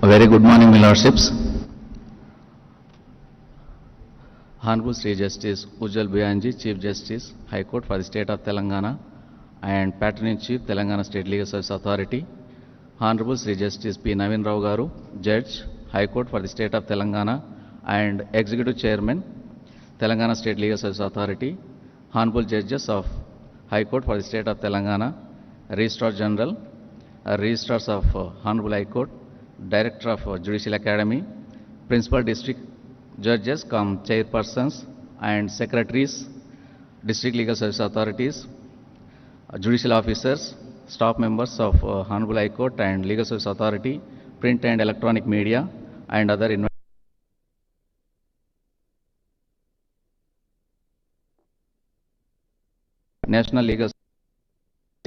A very good morning, my lordships. Honorable Sri Justice Ujjal Bhuyan, Chief Justice, High Court for the State of Telangana and Patron-in-Chief, Telangana State Legal Service Authority. Honorable Sri Justice P. Navin Rao Garu, Judge, High Court for the State of Telangana and Executive Chairman, Telangana State Legal Service Authority. Honorable Judges of High Court for the State of Telangana, Registrar General, Registrars of Honorable High Court, Director of Judicial Academy, Principal District Judges, Chairpersons and Secretaries, District Legal Service Authorities, Judicial Officers, Staff Members of Honorable High Court and Legal Service Authority, Print and Electronic Media and other National Legal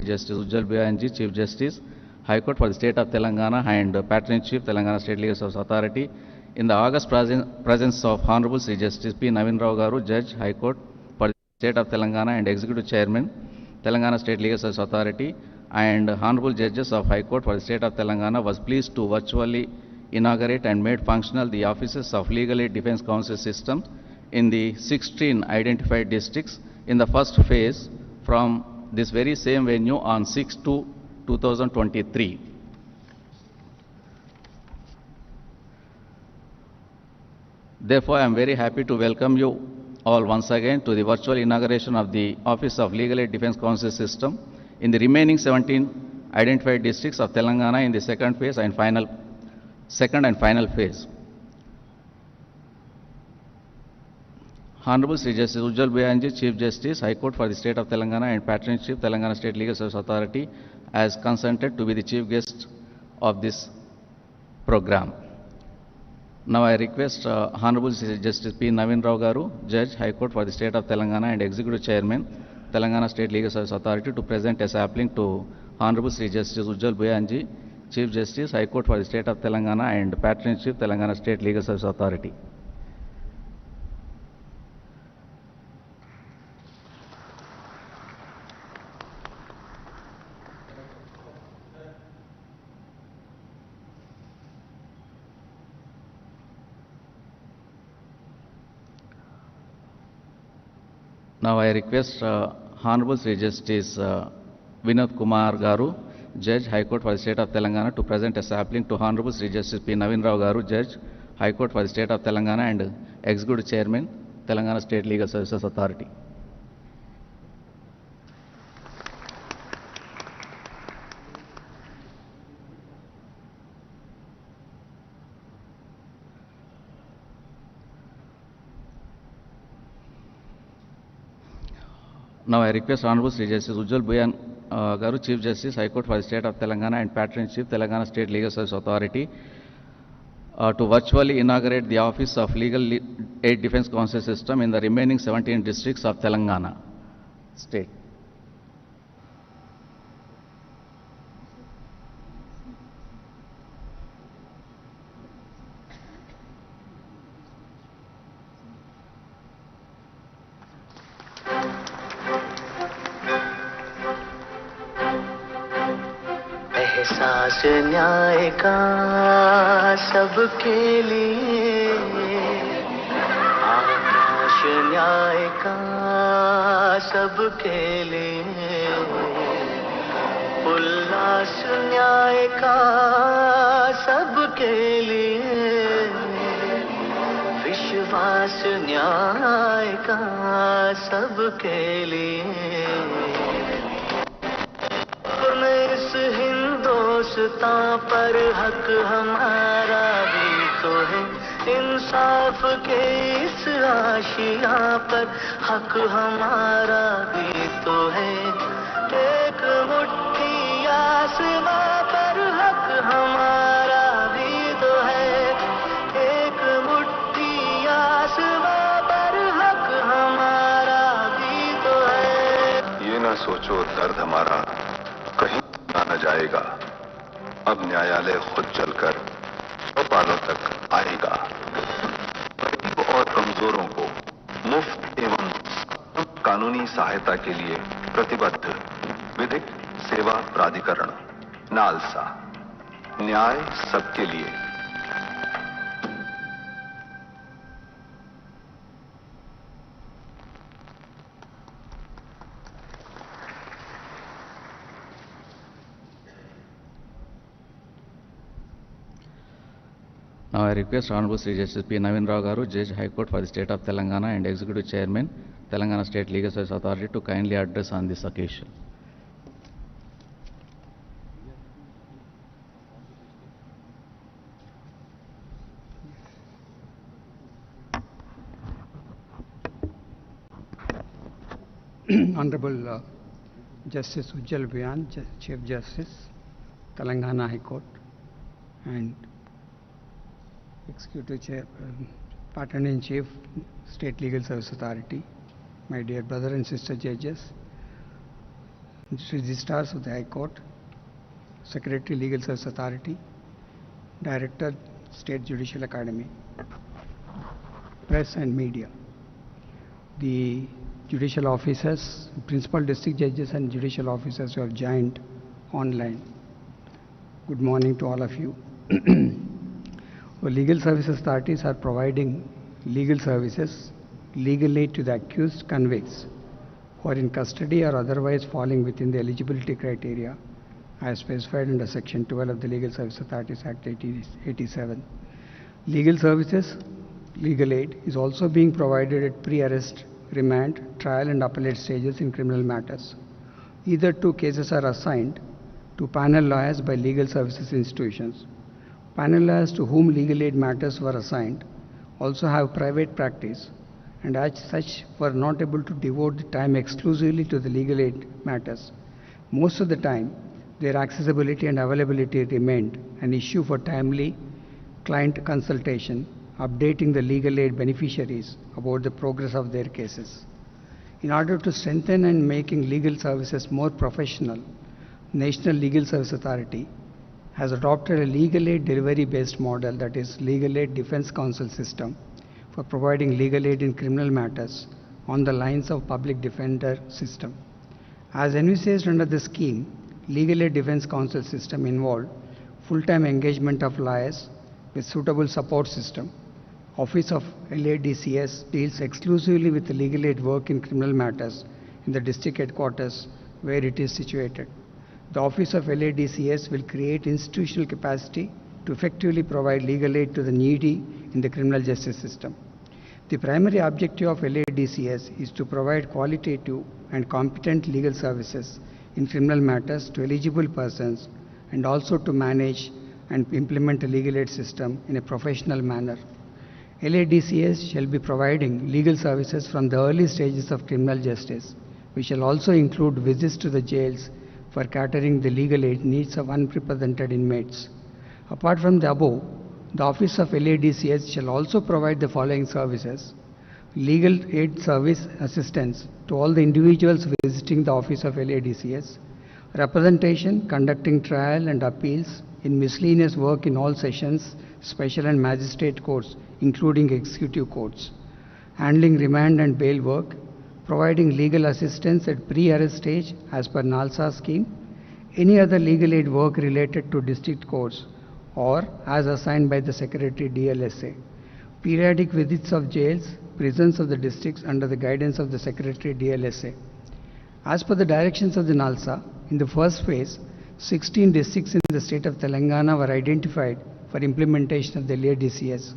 Justice Ujjal Bhuyan, Chief Justice, High Court for the State of Telangana and Patron-in-Chief, Telangana State Legal Service Authority. In the august presence of Honorable Sri Justice P. Navin Rao Garu, Judge, High Court for the State of Telangana and Executive Chairman, Telangana State Legal Service Authority, and Honorable Judges of High Court for the State of Telangana, was pleased to virtually inaugurate and made functional the offices of Legal Aid Defense Council system in the 16 identified districts in the first phase from this very same venue on 6/2/2023. Therefore, I am very happy to welcome you all once again to the virtual inauguration of the Office of Legal Aid Defense Council system in the remaining 17 identified districts of Telangana in the second and final phase. Honorable Sri Justice Ujjal Bhuyan, Chief Justice, High Court for the State of Telangana and Patron-in-Chief, Telangana State Legal Service Authority, has consented to be the chief guest of this program. Now I request Honorable Sri Justice P. Navin Rao Garu, Judge, High Court for the State of Telangana and Executive Chairman, Telangana State Legal Service Authority, to present a sapling to Honorable Sri Justice Ujjal Bhuyan, Chief Justice, High Court for the State of Telangana and Patron-in-Chief, Telangana State Legal Service Authority. Now I request Honorable Sri Justice Vinod Kumar Garu, Judge, High Court for the State of Telangana, to present a sapling to Honorable Sri Justice P. Navin Rao Garu, Judge, High Court for the State of Telangana and Executive Chairman, Telangana State Legal Services Authority. Now I request Honorable Sri Justice Ujjal Bhuyan Garu, Chief Justice, High Court for the State of Telangana and Patron-in-Chief, Telangana State Legal Service Authority, to virtually inaugurate the Office of Legal Aid Defense Council system in the remaining 17 districts of Telangana State. एहसास न्याय का सबके लिए, आकाश न्याय का सबके लिए, उल्लास न्याय का सबके लिए, विश्वास न्याय का सबके लिए। इस हिंदुस्तां पर हक हमारा भी तो है, इंसाफ के इस आशिया पर हक हमारा भी तो है। एक मुट्ठी आसमां पर हक हमारा भी तो है, एक मुट्ठी आसमां पर हक हमारा भी तो है। ये ना सोचो दर्द हमारा कहीं न जाएगा, अब न्यायालय खुद चलकर चौपालों तक आएगा। गरीब और कमजोरों को मुफ्त एवं कानूनी सहायता के लिए प्रतिबद्ध विधिक सेवा प्राधिकरण नालसा, न्याय सबके लिए, Now I request Honorable Sri Justice P. Navin Rao Garu, Judge High Court for the State of Telangana and Executive Chairman, Telangana State Legal Service Authority to kindly address on this occasion. Honorable Justice Ujjal Bhuyan, Chief Justice, Telangana High Court, and Executive Chair, Partner-in-Chief, State Legal Service Authority, my dear brother and sister judges, registrars of the High Court, Secretary Legal Service Authority, Director, State Judicial Academy, press and media, the judicial officers, principal district judges and judicial officers who have joined online. Good morning to all of you. Well, legal services authorities are providing legal services, legal aid to the accused convicts who are in custody or otherwise falling within the eligibility criteria as specified under Section 12 of the Legal Services Authorities Act 87. Legal services, legal aid is also being provided at pre-arrest, remand, trial and appellate stages in criminal matters. Either two cases are assigned to panel lawyers by legal services institutions. Panel lawyers to whom legal aid matters were assigned also have private practice and as such were not able to devote the time exclusively to the legal aid matters. Most of the time, their accessibility and availability remained an issue for timely client consultation, updating the legal aid beneficiaries about the progress of their cases. In order to strengthen and making legal services more professional, National Legal Service Authority has adopted a legal aid delivery-based model, that is Legal Aid Defense Counsel system, for providing legal aid in criminal matters on the lines of public defender system. As envisaged under the scheme, Legal Aid Defense Counsel system involved full-time engagement of lawyers with suitable support system. Office of LADCS deals exclusively with the legal aid work in criminal matters in the district headquarters where it is situated. The Office of LADCS will create institutional capacity to effectively provide legal aid to the needy in the criminal justice system. The primary objective of LADCS is to provide qualitative and competent legal services in criminal matters to eligible persons and also to manage and implement a legal aid system in a professional manner. LADCS shall be providing legal services from the early stages of criminal justice, which shall also include visits to the jails for catering the legal aid needs of unrepresented inmates. Apart from the above, the Office of LADCS shall also provide the following services: legal aid service assistance to all the individuals visiting the Office of LADCS, representation conducting trial and appeals in miscellaneous work in all sessions, special and magistrate courts, including executive courts, handling remand and bail work, providing legal assistance at pre-arrest stage as per NALSA scheme, any other legal aid work related to district courts or as assigned by the Secretary DLSA, periodic visits of jails, prisons of the districts under the guidance of the Secretary DLSA. As per the directions of the NALSA, in the first phase, 16 districts in the state of Telangana were identified for implementation of the LADCS.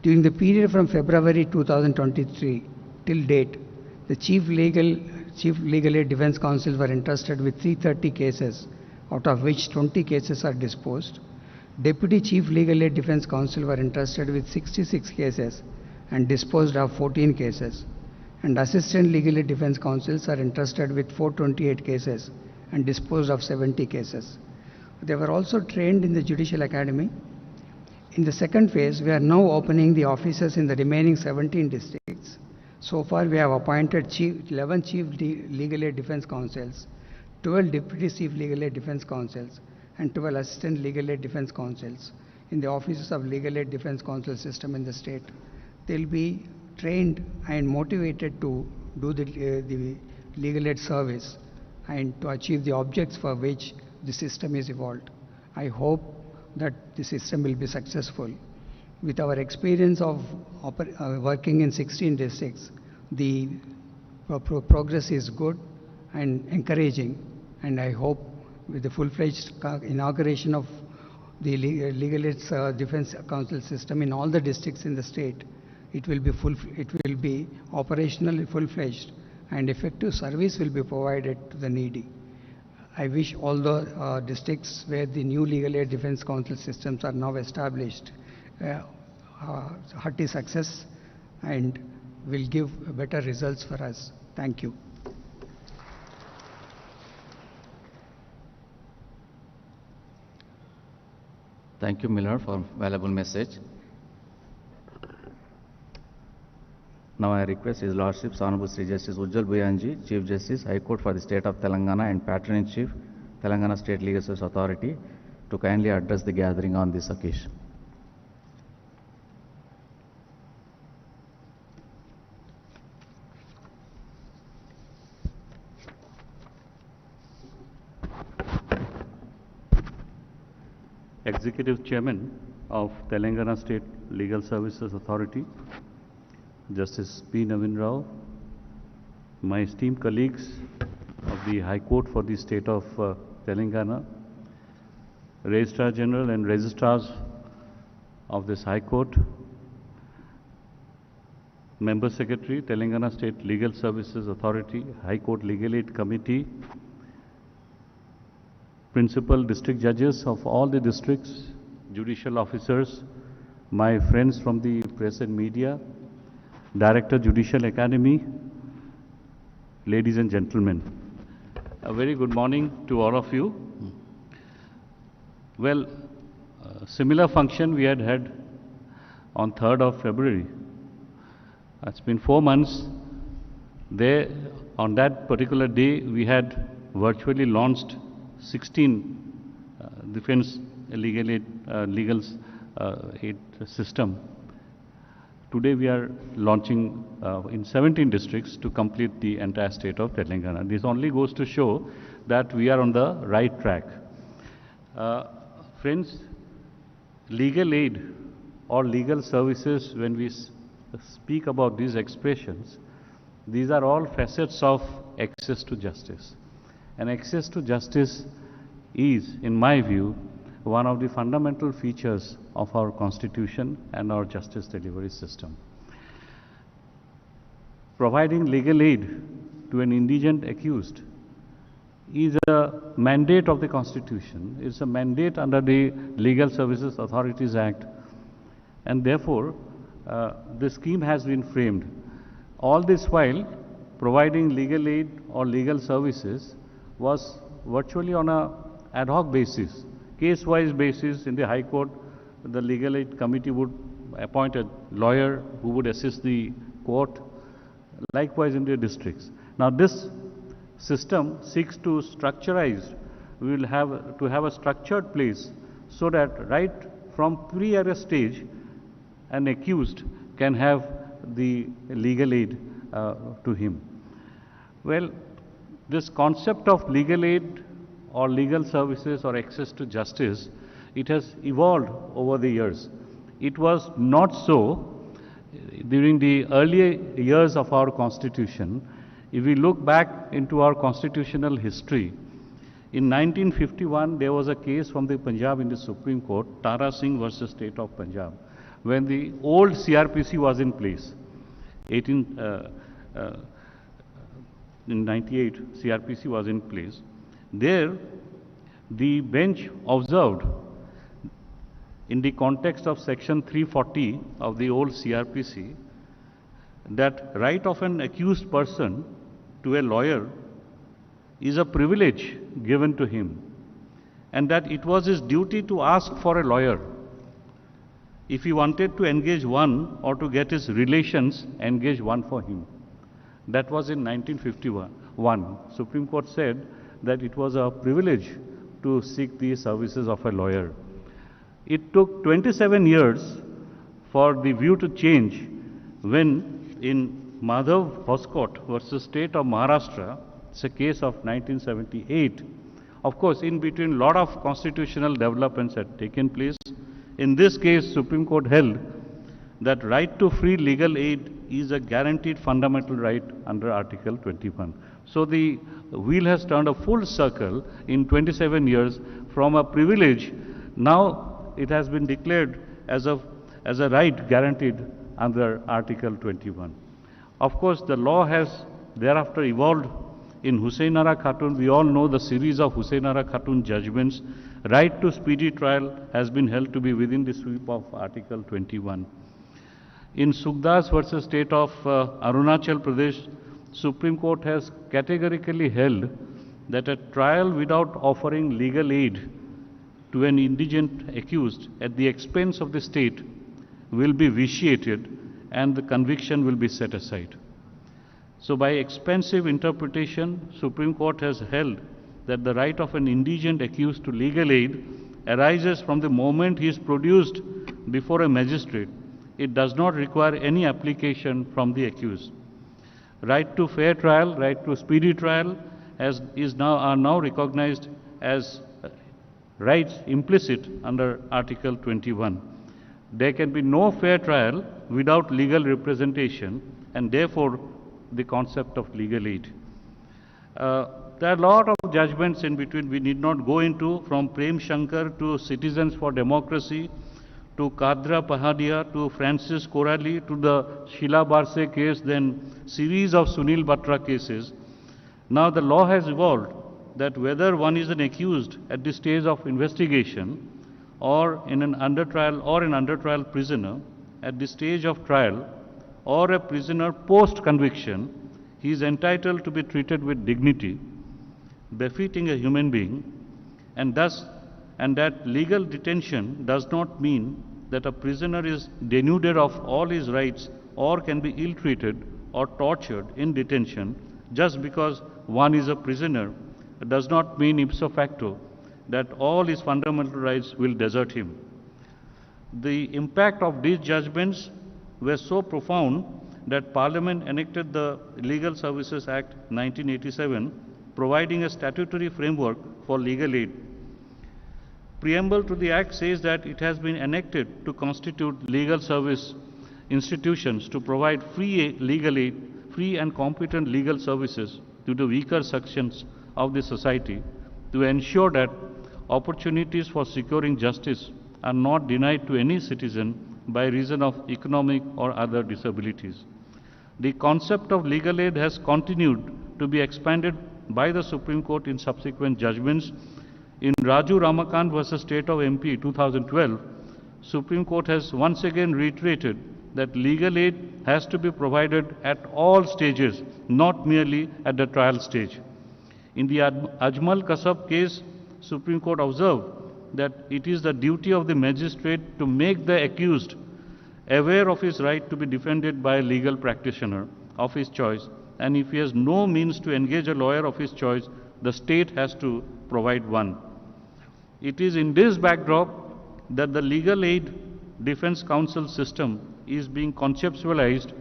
During the period from February 2023 till date, the Chief Legal Aid Defense Counsel were entrusted with 330 cases, out of which 20 cases are disposed. Deputy Chief Legal Aid Defense Counsel were entrusted with 66 cases and disposed of 14 cases. And Assistant Legal Aid Defense Counsels are entrusted with 428 cases and disposed of 70 cases. They were also trained in the Judicial Academy. In the second phase, we are now opening the offices in the remaining 17 districts. So far, we have appointed 11 Chief Legal Aid Defense Counsels, 12 Deputy Chief Legal Aid Defense Counsels, and 12 Assistant Legal Aid Defense Counsels in the offices of Legal Aid Defense Counsel system in the state. They will be trained and motivated to do the legal aid service and to achieve the objects for which the system is evolved. I hope that the system will be successful. With our experience of working in 16 districts, the progress is good and encouraging, and I hope with the full-fledged inauguration of the legal aid defense council system in all the districts in the state. It will be operational, full-fledged, and effective service will be provided to the needy. I wish all the districts where the new legal aid defense council systems are now established hearty success and will give better results for us. Thank you. Thank you, Miller, for valuable message. Now I request His Lordship, Honorable Sri Justice Ujjal Bhuyan Ji, Chief Justice, High Court for the State of Telangana and Patron-in-Chief, Telangana State Legal Service Authority, to kindly address the gathering on this occasion. Executive Chairman of Telangana State Legal Services Authority, Justice P. Navin Rao, my esteemed colleagues of the High Court for the State of Telangana, Registrar General and Registrars of this High Court, Member Secretary, Telangana State Legal Services Authority, High Court Legal Aid Committee, Principal District Judges of all the districts, Judicial Officers, my friends from the press and media, Director, Judicial Academy, ladies and gentlemen, a very good morning to all of you. Well, a similar function we had on 3rd of February. It's been 4 months. There, on that particular day, we had virtually launched 16 defense legal aid system. Today we are launching in 17 districts to complete the entire state of Telangana. This only goes to show that we are on the right track. Friends, legal aid or legal services, when we speak about these expressions, these are all facets of access to justice. And access to justice is, in my view, one of the fundamental features of our Constitution and our justice delivery system. Providing legal aid to an indigent accused is a mandate of the Constitution. It's a mandate under the Legal Services Authorities Act, and therefore the scheme has been framed. All this while, providing legal aid or legal services was virtually on a ad hoc basis, case-wise basis. In the High Court, the Legal Aid Committee would appoint a lawyer who would assist the court, likewise in the districts. Now this system seeks to structurize, we will have to have a structured place so that right from pre-arrest stage, an accused can have the legal aid to him. Well, this concept of legal aid or legal services or access to justice, it has evolved over the years. It was not so during the earlier years of our Constitution. If we look back into our constitutional history, in 1951 there was a case from the Punjab in the Supreme Court, Tara Singh versus State of Punjab, when the old CRPC was in place. In 98, CRPC was in place. There, the bench observed, in the context of Section 340 of the old CRPC, that right of an accused person to a lawyer is a privilege given to him, and that it was his duty to ask for a lawyer if he wanted to engage one or to get his relations engage one for him. That was in 1951. Supreme Court said that it was a privilege to seek the services of a lawyer. It took 27 years for the view to change when in Madhav Hoskot versus State of Maharashtra, it's a case of 1978. Of course, in between, a lot of constitutional developments had taken place. In this case, Supreme Court held that right to free legal aid is a guaranteed fundamental right under Article 21. So the wheel has turned a full circle in 27 years from a privilege. Now it has been declared as a right guaranteed under Article 21. Of course, the law has thereafter evolved. In Hussain Ara Khatun, we all know the series of Hussain Ara Khatun judgments. Right to speedy trial has been held to be within the sweep of Article 21. In Sukdas versus State of Arunachal Pradesh, Supreme Court has categorically held that a trial without offering legal aid to an indigent accused at the expense of the state will be vitiated and the conviction will be set aside. So by expansive interpretation, Supreme Court has held that the right of an indigent accused to legal aid arises from the moment he is produced before a magistrate. It does not require any application from the accused. Right to fair trial, right to speedy trial are now recognized as rights implicit under Article 21. There can be no fair trial without legal representation, and therefore the concept of legal aid. There are a lot of judgments in between we need not go into, from Prem Shankar to Citizens for Democracy, to Kadra Pahadia, to Francis Corali, to the Sheila Barse case, then series of Sunil Batra cases. Now the law has evolved that whether one is an accused at the stage of investigation or an under trial prisoner at the stage of trial, or a prisoner post-conviction, he is entitled to be treated with dignity, befitting a human being, and that legal detention does not mean that a prisoner is denuded of all his rights or can be ill-treated or tortured in detention just because one is a prisoner. It does not mean ipso facto that all his fundamental rights will desert him. The impact of these judgments were so profound that Parliament enacted the Legal Services Act 1987, providing a statutory framework for legal aid. Preamble to the Act says that it has been enacted to constitute legal service institutions to provide free legal aid, free and competent legal services to the weaker sections of the society, to ensure that opportunities for securing justice are not denied to any citizen by reason of economic or other disabilities. The concept of legal aid has continued to be expanded by the Supreme Court in subsequent judgments. In Raju Ramakant versus State of MP 2012, Supreme Court has once again reiterated that legal aid has to be provided at all stages, not merely at the trial stage. In the Ajmal Kasab case, Supreme Court observed that it is the duty of the magistrate to make the accused aware of his right to be defended by a legal practitioner of his choice, and if he has no means to engage a lawyer of his choice, the state has to provide one. It is in this backdrop that the Legal Aid Defense Council system is being conceptualized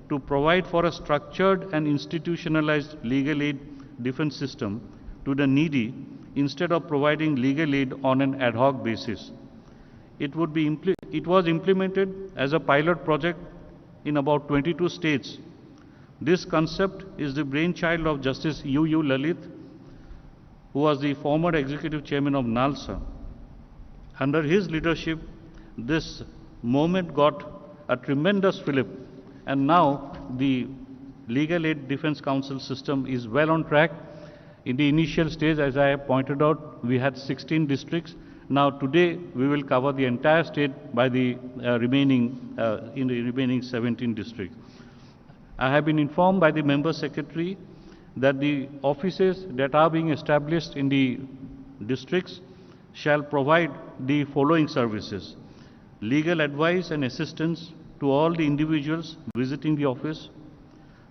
to provide for a structured and institutionalized legal aid defense system to the needy instead of providing legal aid on an ad hoc basis. It was implemented as a pilot project in about 22 states. This concept is the brainchild of Justice U. Lalit, who was the former executive chairman of NALSA. Under his leadership, this movement got a tremendous fillip, and now the Legal Aid Defense Council system is well on track. In the initial stage, as I have pointed out, we had 16 districts. Now today, we will cover the entire state by the remaining 17 districts. I have been informed by the member secretary that the offices that are being established in the districts shall provide the following services: legal advice and assistance to all the individuals visiting the office,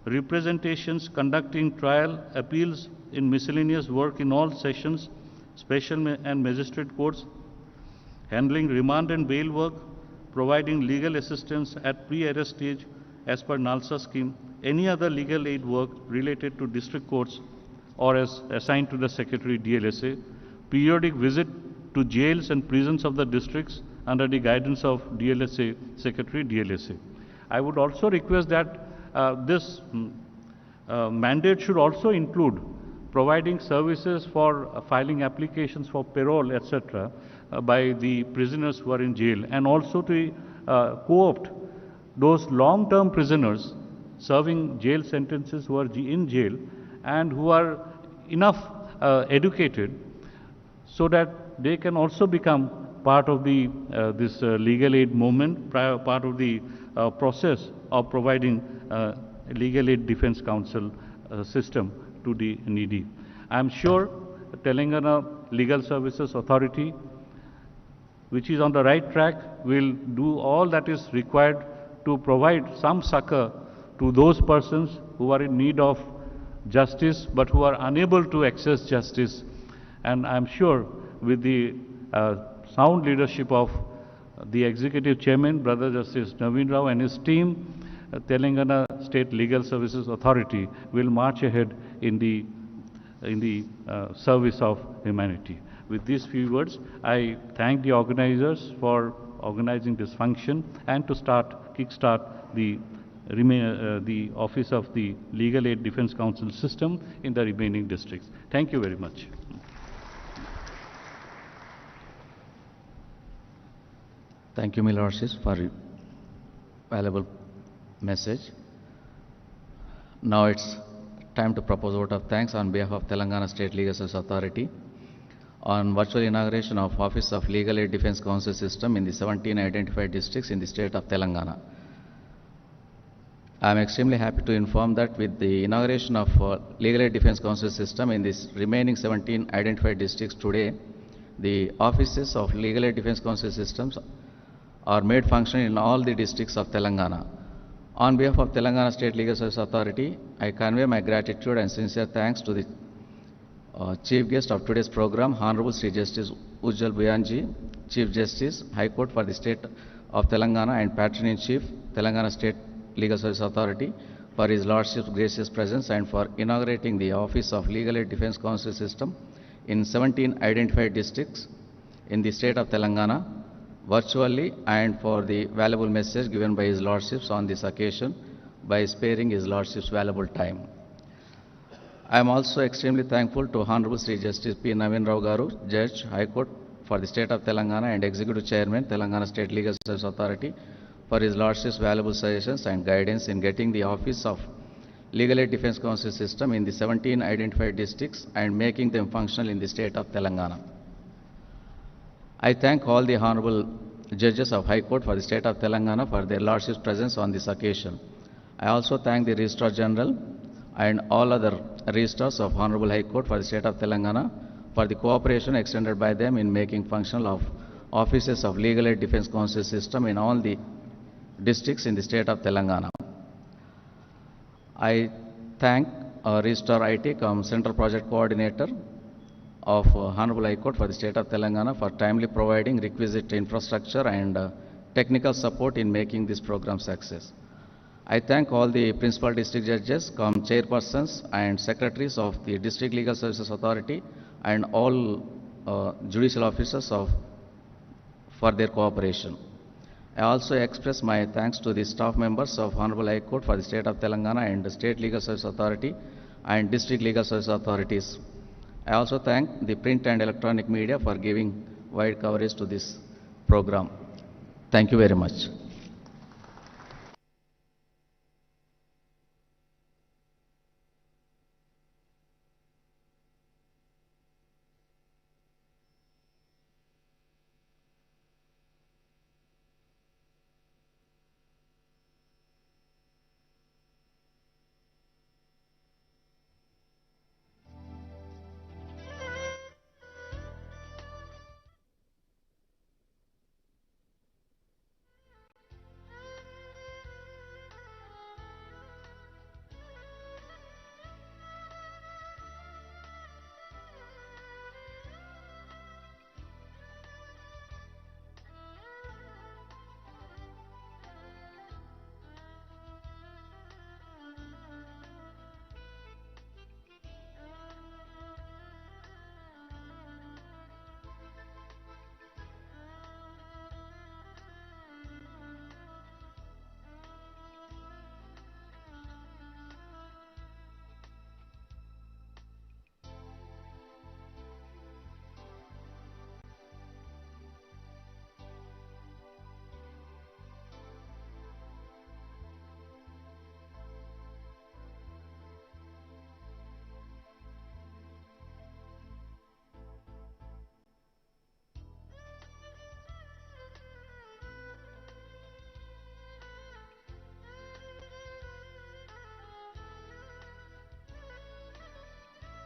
representations conducting trial, appeals in miscellaneous work in all sessions, special and magistrate courts, handling remand and bail work, providing legal assistance at pre-arrest stage as per NALSA scheme, any other legal aid work related to district courts or as assigned to the Secretary DLSA, periodic visit to jails and prisons of the districts under the guidance of DLSA, Secretary DLSA. I would also request that this mandate should also include providing services for filing applications for parole, etc., by the prisoners who are in jail, and also to co-opt those long-term prisoners serving jail sentences who are in jail and who are enough educated so that they can also become part of the this legal aid movement, part of the process of providing legal aid defense counsel system to the needy. I am sure Telangana Legal Services Authority, which is on the right track, will do all that is required to provide some succor to those persons who are in need of justice but who are unable to access justice. And I am sure with the sound leadership of the Executive Chairman, Brother Justice Naveen Rao, and his team, Telangana State Legal Services Authority will march ahead in the service of humanity. With these few words, I thank the organizers for organizing this function and to kickstart the office of the Legal Aid Defense Counsel system in the remaining districts. Thank you very much. Thank you, my lordships, for your valuable message. Now it's time to propose a vote of thanks on behalf of Telangana State Legal Services Authority on virtual inauguration of Office of Legal Aid Defense Counsel system in the 17 identified districts in the state of Telangana. I am extremely happy to inform that with the inauguration of Legal Aid Defense Counsel system in these remaining 17 identified districts today, the offices of Legal Aid Defense Counsel systems are made functional in all the districts of Telangana. On behalf of Telangana State Legal Services Authority, I convey my gratitude and sincere thanks to the Chief Guest of today's program, Honorable Sri Justice Ujjal Bhuyan Ji, Chief Justice, High Court for the State of Telangana and Patron-in-Chief, Telangana State Legal Services Authority, for His Lordship's gracious presence and for inaugurating the Office of Legal Aid Defense Counsel system in 17 identified districts in the state of Telangana, virtually, and for the valuable message given by His Lordships on this occasion by sparing His Lordship's valuable time. I am also extremely thankful to Honorable Sri Justice P. Naveen Rao Garu, Judge, High Court for the State of Telangana and Executive Chairman, Telangana State Legal Services Authority, for His Lordship's valuable suggestions and guidance in getting the Office of Legal Aid Defense Counsel system in the 17 identified districts and making them functional in the state of Telangana. I thank all the Honorable Judges of High Court for the State of Telangana for their Lordship's presence on this occasion. I also thank the Registrar General and all other Registrars of Honorable High Court for the State of Telangana for the cooperation extended by them in making functional of offices of Legal Aid Defense Counsel system in all the districts in the state of Telangana. I thank Registrar IT Central Project Coordinator of Honorable High Court for the State of Telangana for timely providing requisite infrastructure and technical support in making this program success. I thank all the Principal District Judges, Chairpersons and Secretaries of the District Legal Services Authority and all judicial officers for their cooperation. I also express my thanks to the staff members of Honorable High Court for the State of Telangana and the State Legal Service Authority and District Legal Service Authorities. I also thank the print and electronic media for giving wide coverage to this program. Thank you very much.